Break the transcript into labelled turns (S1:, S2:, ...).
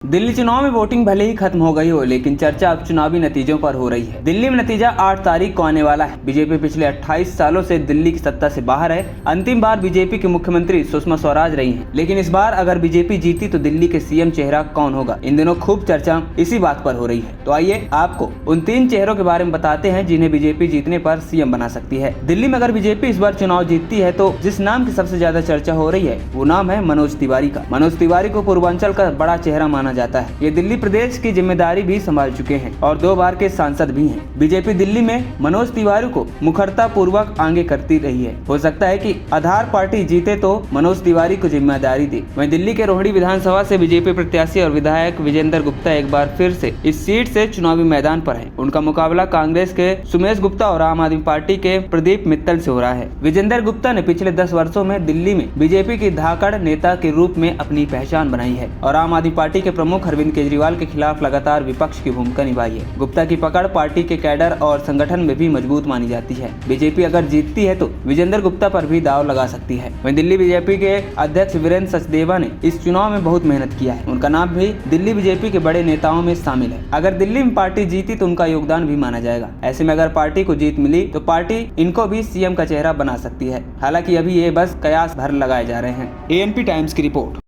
S1: दिल्ली चुनाव में वोटिंग भले ही खत्म हो गई हो, लेकिन चर्चा अब चुनावी नतीजों पर हो रही है। दिल्ली में नतीजा 8 तारीख को आने वाला है। बीजेपी पिछले 28 सालों से दिल्ली की सत्ता से बाहर है। अंतिम बार बीजेपी के मुख्यमंत्री सुषमा स्वराज रही हैं, लेकिन इस बार अगर बीजेपी जीती तो दिल्ली के सीएम चेहरा कौन होगा, इन दिनों खूब चर्चा इसी बात पर हो रही है। तो आइए आपको उन 3 चेहरों के बारे में बताते हैं जिन्हें बीजेपी जीतने पर सीएम बना सकती है। दिल्ली में अगर बीजेपी इस बार चुनाव जीतती है तो जिस नाम की सबसे ज्यादा चर्चा हो रही है वो नाम है मनोज तिवारी का। मनोज तिवारी को पूर्वांचल का बड़ा चेहरा माना जाता है। ये दिल्ली प्रदेश की जिम्मेदारी भी संभाल चुके हैं और 2 बार के सांसद भी हैं। बीजेपी दिल्ली में मनोज तिवारी को मुखरता पूर्वक आगे करती रही है। हो सकता है कि आधार पार्टी जीते तो मनोज तिवारी को जिम्मेदारी दे। वहीं दिल्ली के रोहिणी विधानसभा से बीजेपी प्रत्याशी और विधायक विजेंद्र गुप्ता एक बार फिर से इस सीट से चुनावी मैदान पर है। उनका मुकाबला कांग्रेस के सुमेश गुप्ता और आम आदमी पार्टी के प्रदीप मित्तल से हो रहा है। विजेंद्र गुप्ता ने पिछले 10 वर्षों में दिल्ली में बीजेपी की धाकड़ नेता के रूप में अपनी पहचान बनाई है और आम आदमी पार्टी के प्रमुख अरविंद केजरीवाल के खिलाफ लगातार विपक्ष की भूमिका निभाई है। गुप्ता की पकड़ पार्टी के कैडर और संगठन में भी मजबूत मानी जाती है। बीजेपी अगर जीतती है तो विजेंद्र गुप्ता पर भी दांव लगा सकती है। वहीं दिल्ली बीजेपी के अध्यक्ष वीरेंद्र सचदेवा ने इस चुनाव में बहुत मेहनत किया है। उनका नाम भी दिल्ली बीजेपी के बड़े नेताओं में शामिल है। अगर दिल्ली में पार्टी जीती तो उनका योगदान भी माना जाएगा। ऐसे में अगर पार्टी को जीत मिली तो पार्टी इनको भी सीएम का चेहरा बना सकती है। हालांकि अभी ये बस कयास भर लगाए जा रहे हैं। एएनपी टाइम्स की रिपोर्ट।